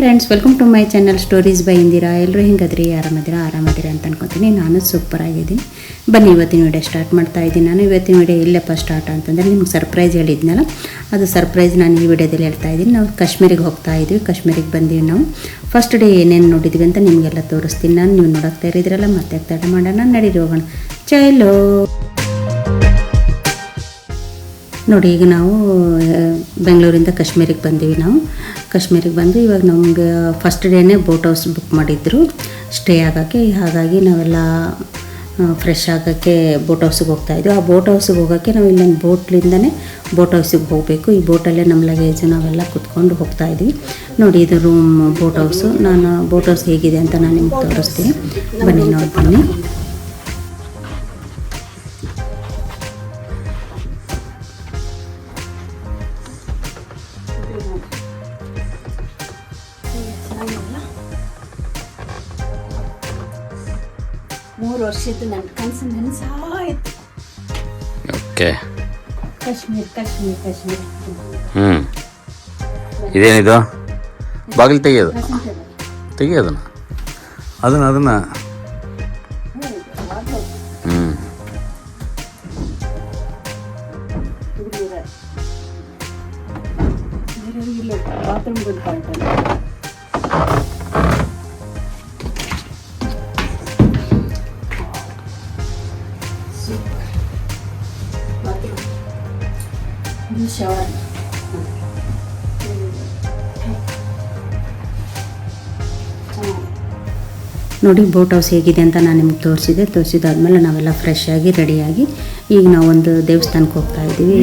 Friends, welcome to my channel stories by Indira. ಎಲ್ಲರೂ ಹೆಂಗದ್ರಿ? ಆರಾಮದಿರ ಅಂತ ಅನ್ಕೊತೀನಿ. ನಾನು ಸೂಪರ್ ಆಗಿದ್ದೀನಿ. ಬನ್ನಿ ಇವತ್ತಿನ ವಿಡಿಯೋ ಸ್ಟಾರ್ಟ್ ಮಾಡ್ತಾ ಇದ್ದೀನಿ. ನಾನು ಇವತ್ತಿನ ವಿಡಿಯೋ ಇಲ್ಲಪ್ಪ ಸ್ಟಾರ್ಟ್ ಅಂತಂದರೆ ನಿಮ್ಗೆ ಸರ್ಪ್ರೈಸ್ ಹೇಳಿದ್ನಲ್ಲ, ಅದು ಸರ್ಪ್ರೈಸ್ ನಾನು ಈ ವಿಡಿಯೋದಲ್ಲಿ ಹೇಳ್ತಾ ಇದ್ದೀನಿ. ನಾವು ಕಾಶ್ಮೀರಿಗೆ ಹೋಗ್ತಾ ಇದ್ವಿ. ಕಾಶ್ಮೀರಿಗೆ ಬಂದೀವಿ. ನಾವು ಫಸ್ಟ್ ಡೇ ಏನೇನು ನೋಡಿದ್ವಿ ಅಂತ ನಿಮಗೆಲ್ಲ ತೋರಿಸ್ತೀನಿ ನಾನು. ನೀವು ನೋಡೋಗ್ತಾ ಇರಿದ್ರಲ್ಲ, ಮತ್ತೆ ತಡ ಮಾಡೋಣ, ನಡೀರಿ ಹೋಗೋಣ. ಚಲೋ ನೋಡಿ, ಈಗ ನಾವು ಬೆಂಗಳೂರಿಂದ ಕಾಶ್ಮೀರಿಗೆ ಬಂದೀವಿ. ನಾವು ಕಾಶ್ಮೀರಿಗೆ ಬಂದು ಇವಾಗ ನಮಗೆ ಫಸ್ಟ್ ಡೇನೇ ಬೋಟ್ ಹೌಸ್ ಬುಕ್ ಮಾಡಿದ್ರು ಸ್ಟೇ ಆಗೋಕ್ಕೆ. ಹಾಗಾಗಿ ನಾವೆಲ್ಲ ಫ್ರೆಶ್ ಆಗೋಕ್ಕೆ ಬೋಟ್ ಹೌಸಿಗೆ ಹೋಗ್ತಾಯಿದ್ವಿ. ಆ ಬೋಟ್ ಹೌಸಿಗೆ ಹೋಗೋಕ್ಕೆ ನಾವು ಇಲ್ಲೊಂದು ಬೋಟ್ಲಿಂದನೇ ಬೋಟ್ ಹೌಸಿಗೆ ಹೋಗಬೇಕು. ಈ ಬೋಟಲ್ಲೇ ನಮ್ಮ ಲಗೇಜು ನಾವೆಲ್ಲ ಕುತ್ಕೊಂಡು ಹೋಗ್ತಾಯಿದ್ವಿ. ನೋಡಿ, ಇದು ರೂಮ್ ಬೋಟ್ ಹೌಸು. ನಾನು ಬೋಟ್ ಹೌಸ್ ಹೇಗಿದೆ ಅಂತ ನಾನು ನಿಮ್ಗೆ ತೋರಿಸ್ತೀನಿ. ಬನ್ನಿ ನೋಡಿ ಬನ್ನಿ. ಮೂರು ವರ್ಷದ ನನ್ನ ಕನಸು ನನಸಾಯ್ತು. ಓಕೆ, ಕಾಶ್ಮೀರ್. ಇದೇನಿದು? ಬಾಗಿಲು ತೆಗಿಯೋದನ್ನ ಅದನ್ನ ಶವರ್. ನೋಡಿ ಬೋಟ್ ಹೌಸ್ ಹೇಗಿದೆ ಅಂತ ನಾನು ನಿಮ್ಗೆ ತೋರಿಸಿದಾದ್ಮೇಲೆ ನಾವೆಲ್ಲ ಫ್ರೆಶ್ ಆಗಿ ರೆಡಿಯಾಗಿ ಈಗ ನಾವು ಒಂದು ದೇವಸ್ಥಾನಕ್ಕೆ ಹೋಗ್ತಾ ಇದ್ದೀವಿ.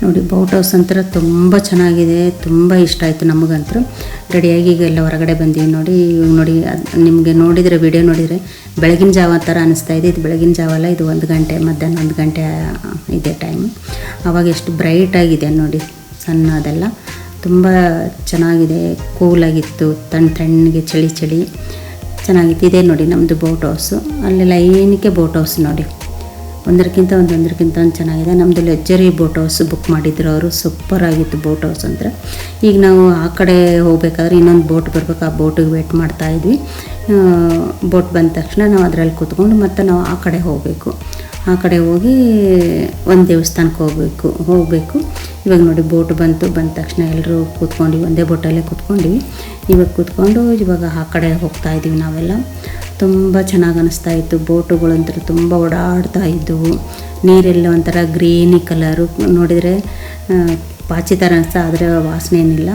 ನೋಡಿ, ಬೋಟ್ ಹೌಸ್ ಅಂತರ ತುಂಬ ಚೆನ್ನಾಗಿದೆ. ತುಂಬ ಇಷ್ಟ ಆಯಿತು ನಮಗಂತೂ. ರೆಡಿಯಾಗಿ ಈಗ ಎಲ್ಲ ಹೊರಗಡೆ ಬಂದೀವಿ. ನೋಡಿ, ನೋಡಿ ನಿಮಗೆ ನೋಡಿದರೆ ವಿಡಿಯೋ ನೋಡಿದರೆ ಬೆಳಗಿನ ಜಾವ ಥರ ಅನ್ನಿಸ್ತಾ ಇದೆ. ಇದು ಬೆಳಗಿನ ಜಾವ ಅಲ್ಲ, ಇದು 1 ಗಂಟೆ, ಮಧ್ಯಾಹ್ನ 1 ಗಂಟೆ ಇದೆ ಟೈಮ್. ಆವಾಗ ಎಷ್ಟು ಬ್ರೈಟಾಗಿದೆ ನೋಡಿ, ಸಣ್ಣ ಅದೆಲ್ಲ ತುಂಬ ಚೆನ್ನಾಗಿದೆ. ಕೂಲಾಗಿತ್ತು, ತಣ್ಣಗೆ ಚಳಿ ಚೆನ್ನಾಗಿತ್ತು. ಇದೇ ನೋಡಿ ನಮ್ಮದು ಬೋಟ್ ಹೌಸು. ಅಲ್ಲೆಲ್ಲ ಏನಕ್ಕೆ ಬೋಟ್ ಹೌಸ್ ನೋಡಿ, ಒಂದಕ್ಕಿಂತ ಒಂದು ಚೆನ್ನಾಗಿದೆ. ನಮ್ಮದು ಲಗ್ಜರಿ ಬೋಟ್ ಹೌಸ್ ಬುಕ್ ಮಾಡಿದ್ರು ಅವರು. ಸೂಪರ್ ಆಗಿತ್ತು ಬೋಟ್ ಹೌಸ್ ಅಂದರೆ. ಈಗ ನಾವು ಆ ಕಡೆ ಹೋಗ್ಬೇಕಾದ್ರೆ ಇನ್ನೊಂದು ಬೋಟ್ ಬರಬೇಕು. ಆ ಬೋಟಿಗೆ ವೇಟ್ ಮಾಡ್ತಾಯಿದ್ವಿ. ಬೋಟ್ ಬಂದ ತಕ್ಷಣ ನಾವು ಅದರಲ್ಲಿ ಕೂತ್ಕೊಂಡು ಮತ್ತೆ ನಾವು ಆ ಕಡೆ ಹೋಗಬೇಕು. ಆ ಕಡೆ ಹೋಗಿ ಒಂದು ದೇವಸ್ಥಾನಕ್ಕೆ ಹೋಗಬೇಕು. ಇವಾಗ ನೋಡಿ, ಬೋಟ್ ಬಂದ ತಕ್ಷಣ ಎಲ್ಲರೂ ಕೂತ್ಕೊಂಡ್ವಿ, ಒಂದೇ ಬೋಟಲ್ಲೇ ಕೂತ್ಕೊಂಡ್ವಿ. ಇವಾಗ ಆ ಕಡೆ ಹೋಗ್ತಾಯಿದ್ದೀವಿ ನಾವೆಲ್ಲ. ತುಂಬ ಚೆನ್ನಾಗಿ ಅನ್ನಿಸ್ತಾ ಇತ್ತು. ಬೋಟುಗಳಂತೂ ತುಂಬ ಓಡಾಡ್ತಾ ಇದ್ದವು. ನೀರೆಲ್ಲ ಒಂಥರ ಗ್ರೀನಿ ಕಲರು, ನೋಡಿದರೆ ಪಾಚಿ ಥರ ಅನಿಸ್ತಾ, ಆದರೆ ವಾಸನೆ ಏನಿಲ್ಲ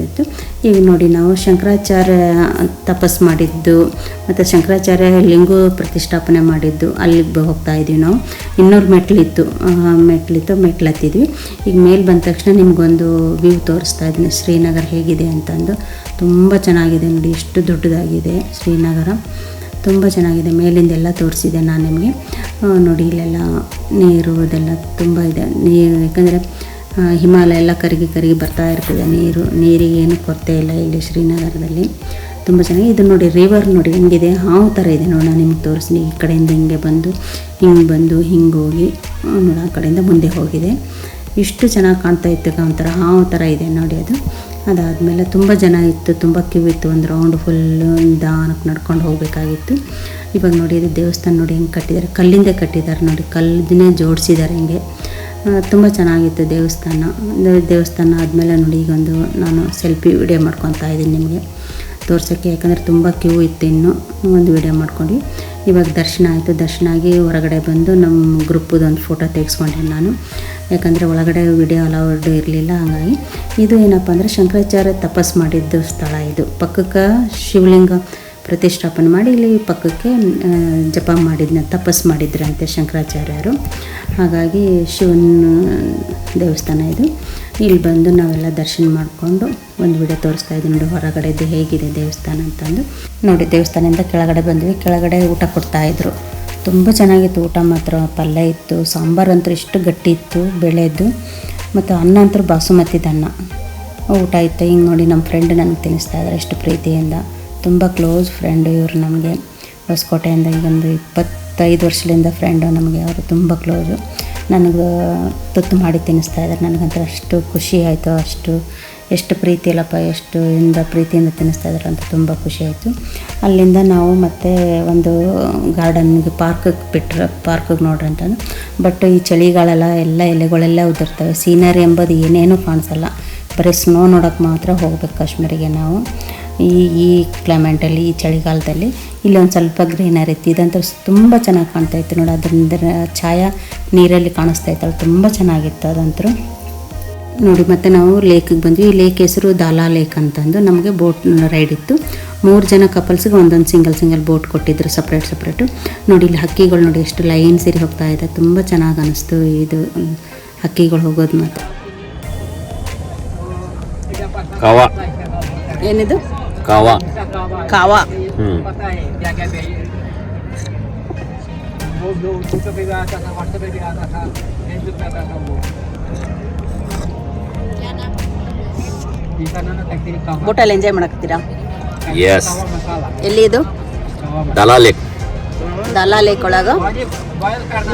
ಇತ್ತು. ಈಗ ನೋಡಿ, ನಾವು ಶಂಕರಾಚಾರ್ಯ ತಪಸ್ಸು ಮಾಡಿದ್ದು ಮತ್ತು ಶಂಕರಾಚಾರ್ಯ ಲಿಂಗು ಪ್ರತಿಷ್ಠಾಪನೆ ಮಾಡಿದ್ದು ಅಲ್ಲಿಗೆ ಹೋಗ್ತಾಯಿದ್ವಿ ನಾವು. 200 ಮೆಟ್ಲಿತ್ತು, ಮೆಟ್ಲು ಹತ್ತಿದ್ವಿ. ಈಗ ಮೇಲೆ ಬಂದ ತಕ್ಷಣ ನಿಮಗೊಂದು ವ್ಯೂ ತೋರಿಸ್ತಾ ಇದ್ದೀನಿ, ಶ್ರೀನಗರ ಹೇಗಿದೆ ಅಂತಂದು. ತುಂಬ ಚೆನ್ನಾಗಿದೆ ನೋಡಿ, ಎಷ್ಟು ದೊಡ್ಡದಾಗಿದೆ ಶ್ರೀನಗರ. ತುಂಬ ಚೆನ್ನಾಗಿದೆ. ಮೇಲಿಂದೆಲ್ಲ ತೋರಿಸಿದೆ ನಾನು ನಿಮಗೆ. ನೋಡಿ, ಇಲ್ಲೆಲ್ಲ ನೀರು ಅದೆಲ್ಲ ತುಂಬ ಇದೆ. ಯಾಕಂದರೆ ಹಿಮಾಲಯ ಎಲ್ಲ ಕರಗಿ ಬರ್ತಾ ಇರ್ತದೆ ನೀರಿಗೆ ಏನು ಕೊರತೆ ಇಲ್ಲ ಇಲ್ಲಿ ಶ್ರೀನಗರದಲ್ಲಿ. ತುಂಬ ಚೆನ್ನಾಗಿ ಇದು ನೋಡಿ. ರಿವರ್ ನೋಡಿ ಹೆಂಗಿದೆ, ಹಾವು ಥರ ಇದೆ ನೋಡಿ. ನಾನು ನಿಮ್ಗೆ ತೋರಿಸ್ತೀನಿ. ಈ ಕಡೆಯಿಂದ ಹಿಂಗೆ ಬಂದು ಹಿಂಗೆ ಹೋಗಿ ನೋಡಿ, ಆ ಕಡೆಯಿಂದ ಮುಂದೆ ಹೋಗಿದೆ. ಇಷ್ಟು ಚೆನ್ನಾಗಿ ಕಾಣ್ತಾ ಇತ್ತು, ಒಂಥರ ಹಾವು ಥರ ಇದೆ ನೋಡಿ ಅದು. ಅದಾದಮೇಲೆ ತುಂಬ ಜನ ಇತ್ತು, ತುಂಬ ಕ್ಯೂ ಇತ್ತು. ಒಂದು ರೌಂಡ್ ಫುಲ್ಲು ನಿಧಾನಕ್ಕೆ ನಡ್ಕೊಂಡು ಹೋಗಬೇಕಾಗಿತ್ತು. ಇವಾಗ ನೋಡಿ, ಇದು ದೇವಸ್ಥಾನ ನೋಡಿ ಹೆಂಗೆ ಕಟ್ಟಿದ್ದಾರೆ, ಕಲ್ಲಿಂದ ಕಟ್ಟಿದ್ದಾರೆ ನೋಡಿ, ಕಲ್ಲಿನೇ ಜೋಡಿಸಿದ್ದಾರೆ ಹಿಂಗೆ. ತುಂಬ ಚೆನ್ನಾಗಿತ್ತು ದೇವಸ್ಥಾನ. ಆದಮೇಲೆ ನೋಡಿ, ಈಗೊಂದು ನಾನು ಸೆಲ್ಫಿ ವಿಡಿಯೋ ಮಾಡ್ಕೊತಾ ಇದ್ದೀನಿ ನಿಮಗೆ ತೋರ್ಸೋಕ್ಕೆ. ಯಾಕಂದರೆ ತುಂಬ ಕ್ಯೂ ಇತ್ತು. ಇನ್ನೂ ಒಂದು ವಿಡಿಯೋ ಮಾಡ್ಕೊಂಡ್ವಿ. ಇವಾಗ ದರ್ಶನ ಆಯಿತು. ದರ್ಶನ ಆಗಿ ಹೊರಗಡೆ ಬಂದು ನಮ್ಮ ಗ್ರೂಪದೊಂದು ಫೋಟೋ ತೆಗೆಸ್ಕೊಂಡೆ ನಾನು. ಯಾಕಂದರೆ ಒಳಗಡೆ ವಿಡಿಯೋ ಅಲೌಡ್ ಇರಲಿಲ್ಲ. ಹಾಗಾಗಿ ಇದು ಏನಪ್ಪ ಅಂದರೆ ಶಂಕರಾಚಾರ್ಯ ತಪಸ್ಸು ಮಾಡಿದ್ದು ಸ್ಥಳ. ಇದು ಪಕ್ಕಕ್ಕೆ ಶಿವಲಿಂಗ ಪ್ರತಿಷ್ಠಾಪನೆ ಮಾಡಿ ಇಲ್ಲಿ ಪಕ್ಕಕ್ಕೆ ತಪಸ್ಸು ಮಾಡಿದ್ರಂತೆ ಶಂಕರಾಚಾರ್ಯರು. ಹಾಗಾಗಿ ಶಿವನ ದೇವಸ್ಥಾನ ಇದು. ಇಲ್ಲಿ ಬಂದು ನಾವೆಲ್ಲ ದರ್ಶನ ಮಾಡಿಕೊಂಡು ಒಂದು ವಿಡಿಯೋ ತೋರಿಸ್ತಾ ಇದ್ದೀನಿ ನೋಡಿ, ಹೊರಗಡೆದು ಹೇಗಿದೆ ದೇವಸ್ಥಾನ ಅಂತಂದು. ನೋಡಿ, ದೇವಸ್ಥಾನದಿಂದ ಕೆಳಗಡೆ ಬಂದ್ವಿ. ಕೆಳಗಡೆ ಊಟ ಕೊಡ್ತಾಯಿದ್ರು. ತುಂಬ ಚೆನ್ನಾಗಿತ್ತು ಊಟ ಮಾತ್ರ. ಪಲ್ಯ ಇತ್ತು, ಸಾಂಬಾರು ಅಂತೂ ಇಷ್ಟು ಗಟ್ಟಿ ಇತ್ತು, ಬೇಳೆದ್ದು. ಮತ್ತು ಅನ್ನ ಅಂತೂ ಬಾಸುಮತಿದ ಅನ್ನ ಊಟ ಆಯ್ತು. ಹಿಂಗೆ ನೋಡಿ ನಮ್ಮ ಫ್ರೆಂಡ್ ನನಗೆ ತಿನ್ನಿಸ್ತಾ ಇದ್ದಾರೆ ಎಷ್ಟು ಪ್ರೀತಿಯಿಂದ. ತುಂಬ ಕ್ಲೋಸ್ ಫ್ರೆಂಡು ಇವರು ನಮಗೆ. ಹೊಸಕೋಟೆಯಿಂದ ಈಗ ಒಂದು 25 ವರ್ಷದಿಂದ ಫ್ರೆಂಡು ನಮಗೆ. ಅವರು ತುಂಬ ಕ್ಲೋಸು. ನನಗೆ ತುತ್ತು ಮಾಡಿ ತಿನ್ನಿಸ್ತಾ ಇದ್ದಾರೆ. ನನಗಂತೂ ಅಷ್ಟು ಖುಷಿ ಆಯಿತು. ಎಷ್ಟು ಪ್ರೀತಿ ಅಲ್ಲಪ್ಪ, ಪ್ರೀತಿಯಿಂದ ತಿನ್ನಿಸ್ತಾ ಇದ್ದಾರೆ ಅಂತ ತುಂಬ ಖುಷಿ ಆಯಿತು. ಅಲ್ಲಿಂದ ನಾವು ಮತ್ತೆ ಒಂದು ಗಾರ್ಡನ್ಗೆ ಪಾರ್ಕಿಗೆ ನೋಡ್ರಿ ಅಂತಂದು. ಬಟ್ ಈ ಚಳಿಗಾಲೆಲ್ಲ ಎಲ್ಲ ಎಲೆಗಳೆಲ್ಲ ಉದುರ್ತವೆ. ಸೀನರಿ ಎಂಬುದು ಏನೇನೂ ಕಾಣಿಸಲ್ಲ. ಬರೀ ಸ್ನೋ ನೋಡೋಕ್ಕೆ ಮಾತ್ರ ಹೋಗ್ಬೇಕು ಕಾಶ್ಮೀರಿಗೆ ನಾವು. ಈ ಕ್ಲೈಮೇಟಲ್ಲಿ, ಈ ಚಳಿಗಾಲದಲ್ಲಿ ಇಲ್ಲಿ ಒಂದು ಸ್ವಲ್ಪ ಗ್ರೀನರಿ ಇತ್ತು. ಇದಂತೂ ತುಂಬ ಚೆನ್ನಾಗಿ ಕಾಣ್ತಾಯಿತ್ತು ನೋಡಿ. ಅದರಿಂದ ಛಾಯಾ ನೀರಲ್ಲಿ ಕಾಣಿಸ್ತಾ ಇತ್ತಲ್ಲ, ತುಂಬ ಚೆನ್ನಾಗಿತ್ತು ಅದಂತೂ ನೋಡಿ. ಮತ್ತು ನಾವು ಲೇಕಿಗೆ ಬಂದ್ವಿ. ಈ ಲೇಕ್ ಹೆಸರು ದಾಲಾ ಲೇಕ್ ಅಂತಂದು. ನಮಗೆ ಬೋಟ್ ರೈಡ್ ಇತ್ತು. 3 ಜನ ಕಪಲ್ಸ್ಗೆ ಒಂದೊಂದು ಸಿಂಗಲ್ ಬೋಟ್ ಕೊಟ್ಟಿದ್ದರು, ಸಪ್ರೇಟು. ನೋಡಿ ಇಲ್ಲಿ ಹಕ್ಕಿಗಳು ನೋಡಿ ಎಷ್ಟು ಲೈನ್ ಸೇರಿ ಹೋಗ್ತಾ ಇದೆ. ತುಂಬ ಚೆನ್ನಾಗಿ ಅನ್ನಿಸ್ತು ಇದು ಹಕ್ಕಿಗಳು ಹೋಗೋದು. ಮತ್ತು ಕಾವಾ, ಏನಿದು ಕಾವಾ ಕಾವಾ. ಬೋಟಲ್ಲಿ ಎಂಜಾಯ್ ಮಾಡಕ್ತೀರಾ? ಎಸ್. ಎಲ್ಲಿ ಇದು? ದಾಲಾ ಲೇಕ್. ದಾಲಾ ಲೇಕ್ ಒಳಗೆ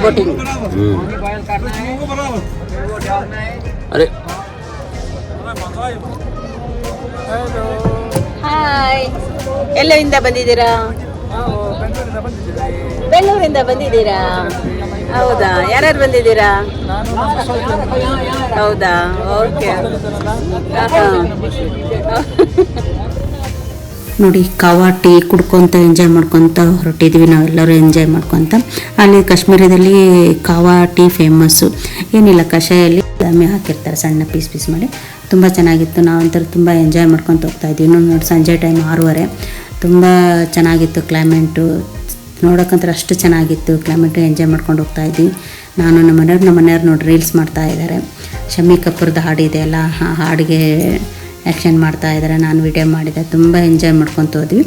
ಬೋಟಿಂಗ್. ಅರೆ ಹಾಯ್, ಎಲ್ಲಿಂದ ಬಂದಿದ್ದೀರಾ? ಬೆಂಗಳೂರಿಂದ ಬಂದಿದ್ದೀರಾ? ಹೌದಾ, ಯಾರ್ಯಾರು ಬಂದಿದ್ದೀರಾ? ಹೌದಾ, ಓಕೆ. ನೋಡಿ ಕಾವಾ ಟೀ ಕುಡ್ಕೊತ ಎಂಜಾಯ್ ಮಾಡ್ಕೊತ ಹೊರಟಿದ್ವಿ ನಾವೆಲ್ಲರೂ ಎಂಜಾಯ್ ಮಾಡ್ಕೊತ. ಅಲ್ಲಿ ಕಾಶ್ಮೀರದಲ್ಲಿ ಕಾವಾ ಟೀ ಫೇಮಸ್ಸು. ಏನಿಲ್ಲ, ಕಷಾಯಲ್ಲಿ ಬಾದಾಮಿ ಹಾಕಿರ್ತಾರೆ ಸಣ್ಣ ಪೀಸ್ ಮಾಡಿ. ತುಂಬ ಚೆನ್ನಾಗಿತ್ತು. ನಾವಂತೂ ತುಂಬ ಎಂಜಾಯ್ ಮಾಡ್ಕೊತ ಹೋಗ್ತಾಯಿದ್ವಿ. ಇನ್ನೂ ನೋಡಿ ಸಂಜೆ ಟೈಮ್ 6:30. ತುಂಬ ಚೆನ್ನಾಗಿತ್ತು ಕ್ಲೈಮೇಟು. ನೋಡೋಕ್ಕಂತೂ ಅಷ್ಟು ಚೆನ್ನಾಗಿತ್ತು ಕ್ಲೈಮೇಟು. ಎಂಜಾಯ್ ಮಾಡ್ಕೊಂಡು ಹೋಗ್ತಾಯಿದ್ವಿ ನಾನು ನಮ್ಮ ಮನೆಯವ್ರು ನೋಡಿ ರೀಲ್ಸ್ ಮಾಡ್ತಾಯಿದ್ದಾರೆ. ಶಮ್ಮಿ ಕಪೂರ್ದು ಹಾಡಿದೆ ಅಲ್ಲ, ಆ ಹಾಡಿಗೆ ಆ್ಯಕ್ಷನ್ ಮಾಡ್ತಾಯಿದ್ದಾರೆ. ನಾನು ವಿಡಿಯೋ ಮಾಡಿದೆ. ತುಂಬ ಎಂಜಾಯ್ ಮಾಡ್ಕೊತ ಹೋದ್ವಿ.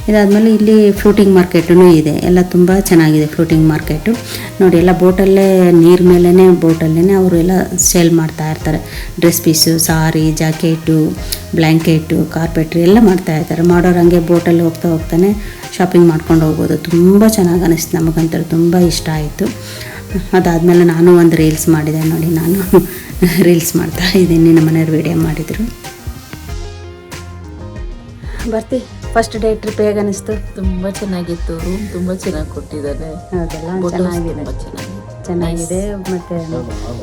ಇದಾದಮೇಲೆ ಇಲ್ಲಿ ಫ್ರೂಟಿಂಗ್ ಮಾರ್ಕೆಟೂ ಇದೆ. ಎಲ್ಲ ತುಂಬ ಚೆನ್ನಾಗಿದೆ ಫ್ರೂಟಿಂಗ್ ಮಾರ್ಕೆಟು. ನೋಡಿ ಎಲ್ಲ ಬೋಟಲ್ಲೇ, ನೀರು ಮೇಲೇ ಬೋಟಲ್ಲೇ ಅವರು ಎಲ್ಲ ಸೇಲ್ ಮಾಡ್ತಾಯಿರ್ತಾರೆ. ಡ್ರೆಸ್ ಪೀಸು, ಸಾರಿ, ಜಾಕೆಟು, ಬ್ಲ್ಯಾಂಕೆಟು, ಕಾರ್ಪೆಟ್ರಿ ಎಲ್ಲ ಮಾಡ್ತಾಯಿರ್ತಾರೆ. ಮಾಡೋರು ಹಂಗೆ ಬೋಟಲ್ಲಿ ಹೋಗ್ತಾನೆ ಶಾಪಿಂಗ್ ಮಾಡ್ಕೊಂಡು ಹೋಗ್ಬೋದು. ತುಂಬ ಚೆನ್ನಾಗಿ ಅನ್ನಿಸ್ತು ನಮಗಂತೂ. ತುಂಬ ಇಷ್ಟ ಆಯಿತು. ಅದಾದಮೇಲೆ ನಾನು ಒಂದು ರೀಲ್ಸ್ ಮಾಡಿದೆ ನೋಡಿ. ನಾನು ರೀಲ್ಸ್ ಮಾಡ್ತಾಯಿದ್ದೀನಿ. ನಮ್ಮ ಮನೆಯವ್ರು ವಿಡಿಯೋ ಮಾಡಿದರು. ಬರ್ತಿ ಫಸ್ಟ್ ಡೇ ಟ್ರಿಪ್ ಹೇಗೆ ಅನ್ನಿಸ್ತು? ತುಂಬ ಚೆನ್ನಾಗಿತ್ತು. ರೂಮ್ ತುಂಬ ಚೆನ್ನಾಗಿ ಕೊಟ್ಟಿದ್ದಾರೆ. ಹೌದಲ್ಲ, ಚೆನ್ನಾಗಿದೆ. ಮತ್ತು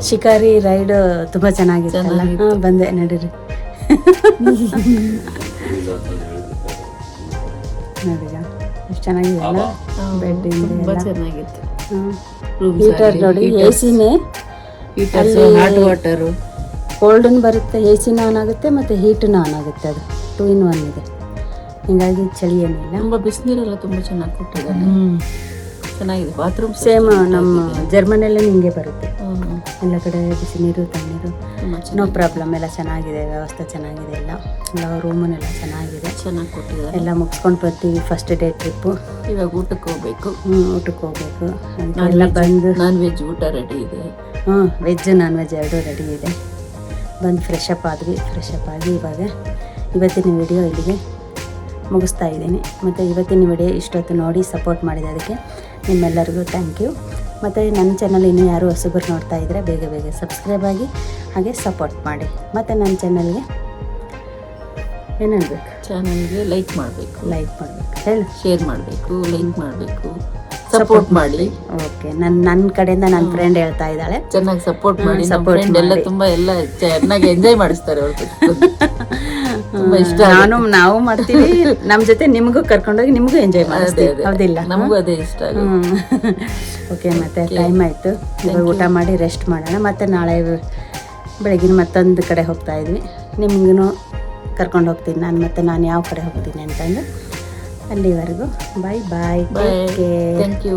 ಶಿಕಾರಿ ರೈಡ್ ತುಂಬ ಚೆನ್ನಾಗಿತ್ತು. ಬಂದೆ ನಡೀರಿ. ನೋಡಿಗ ಎಷ್ಟು ಚೆನ್ನಾಗಿದೆ ಅಲ್ಲ. ಬೆಡ್ ತುಂಬ ಚೆನ್ನಾಗಿತ್ತು. ಹೀಟರ್ ನೋಡಿ, ಎ ಸಿನೇ. ಹಾಟ್ ವಾಟರು, ಕೋಲ್ಡನ್ ಬರುತ್ತೆ, ಎ ಸಿನ ಆನ್ ಆಗುತ್ತೆ ಮತ್ತು ಹೀಟನ್ನು ಆನ್ ಆಗುತ್ತೆ. ಅದು 2 in 1 ಇದೆ. ಹೀಗಾಗಿ ಚಳಿ ಏನಿಲ್ಲ. ತುಂಬ ಬಿಸಿನೀರೆಲ್ಲ ತುಂಬ ಚೆನ್ನಾಗಿ ಕೊಟ್ಟಿದ್ದಾರೆ. ಚೆನ್ನಾಗಿದೆ. ಬಾತ್ರೂಮ್ ಸೇಮ್ ನಮ್ಮ ಜರ್ಮನಿಯಲ್ಲೇ ನಿಮಗೆ ಬರುತ್ತೆ. ಎಲ್ಲ ಕಡೆ ಬಿಸಿ ನೀರು, ತಣ್ಣೀರು, ನೋ ಪ್ರಾಬ್ಲಮ್. ಎಲ್ಲ ಚೆನ್ನಾಗಿದೆ, ವ್ಯವಸ್ಥೆ ಚೆನ್ನಾಗಿದೆ. ಎಲ್ಲ ರೂಮನ್ನೆಲ್ಲ ಚೆನ್ನಾಗಿ ಕೊಟ್ಟಿದ್ದಾರೆ. ಎಲ್ಲ ಮುಗಿಸ್ಕೊಂಡು ಬರ್ತೀವಿ ಫಸ್ಟ್ ಡೇ ಟ್ರಿಪ್ಪು. ಇವಾಗ ಊಟಕ್ಕೆ ಹೋಗ್ಬೇಕು. ಊಟಕ್ಕೆ ಹೋಗ್ಬೇಕು. ಎಲ್ಲ ಬಂದು ನಾನ್ ವೆಜ್ ಊಟ ರೆಡಿ ಇದೆ. ವೆಜ್ ನಾನ್ ವೆಜ್ ಎರಡೂ ರೆಡಿ ಇದೆ. ಬಂದು ಫ್ರೆಶ್ ಅಪ್ ಆಗಿ ಇವಾಗ ಇವತ್ತಿನ ವಿಡಿಯೋ ಇಲ್ಲಿಗೆ ಮುಗಿಸ್ತಾ ಇದ್ದೀನಿ. ಮತ್ತು ಇವತ್ತಿನ ವಿಡಿಯೋ ಇಷ್ಟೊತ್ತು ನೋಡಿ ಸಪೋರ್ಟ್ ಮಾಡಿದ್ದಕ್ಕೆ ನಿಮ್ಮೆಲ್ಲರಿಗೂ ಥ್ಯಾಂಕ್ ಯು. ಮತ್ತು ನನ್ನ ಚಾನಲ್ ಇನ್ನೂ ಯಾರು ಹೊಸಬರು ನೋಡ್ತಾ ಇದ್ದರೆ ಬೇಗ ಸಬ್ಸ್ಕ್ರೈಬ್ ಆಗಿ ಹಾಗೆ ಸಪೋರ್ಟ್ ಮಾಡಿ. ಮತ್ತು ನನ್ನ ಚಾನಲ್ಗೆ ಏನನ್ಬೇಕು? ಚಾನಲ್ಗೆ ಲೈಕ್ ಮಾಡಬೇಕು ಹೇಳಿ, ಶೇರ್ ಮಾಡಬೇಕು, ಲೈಕ್ ಮಾಡಬೇಕು, ಸಪೋರ್ಟ್ ಮಾಡಿ. ಓಕೆ, ನನ್ನ ಕಡೆಯಿಂದ ನನ್ನ ಫ್ರೆಂಡ್ ಹೇಳ್ತಾ ಇದ್ದಾಳೆ, ಚೆನ್ನಾಗಿ ಸಪೋರ್ಟ್ ಮಾಡಿ. ಫ್ರೆಂಡ್ ಎಲ್ಲ ತುಂಬ ಎಲ್ಲ ಚೆನ್ನಾಗಿ ಎಂಜಾಯ್ ಮಾಡಿಸ್ತಾರೆ. ಅವ್ರು ತುಂಬ ಇಷ್ಟ. ನಾವು ಮಾಡ್ತೀವಿ. ನಮ್ಮ ಜೊತೆ ನಿಮಗೂ ಕರ್ಕೊಂಡೋಗಿ ನಿಮಗೂ ಎಂಜಾಯ್ ಮಾಡಿಸ್ತೀವಿ. ಹೌದಿಲ್ಲ? ನಮಗೂ ಅದೇ ಇಷ್ಟ. ಓಕೆ, ಮತ್ತೆ ಟೈಮ್ ಆಯಿತು. ಇವಾಗ ಊಟ ಮಾಡಿ ರೆಸ್ಟ್ ಮಾಡೋಣ. ಮತ್ತು ನಾಳೆ ಬೆಳಗಿನ ಮತ್ತೊಂದು ಕಡೆ ಹೋಗ್ತಾ ಇದ್ವಿ. ನಿಮಗೂ ಕರ್ಕೊಂಡು ಹೋಗ್ತೀನಿ ನಾನು. ಮತ್ತು ನಾನು ಯಾವ ಕಡೆ ಹೋಗ್ತೀನಿ ಅಂತಂದು ಅಲ್ಲಿವರೆಗೂ ಬಾಯ್. Thank you.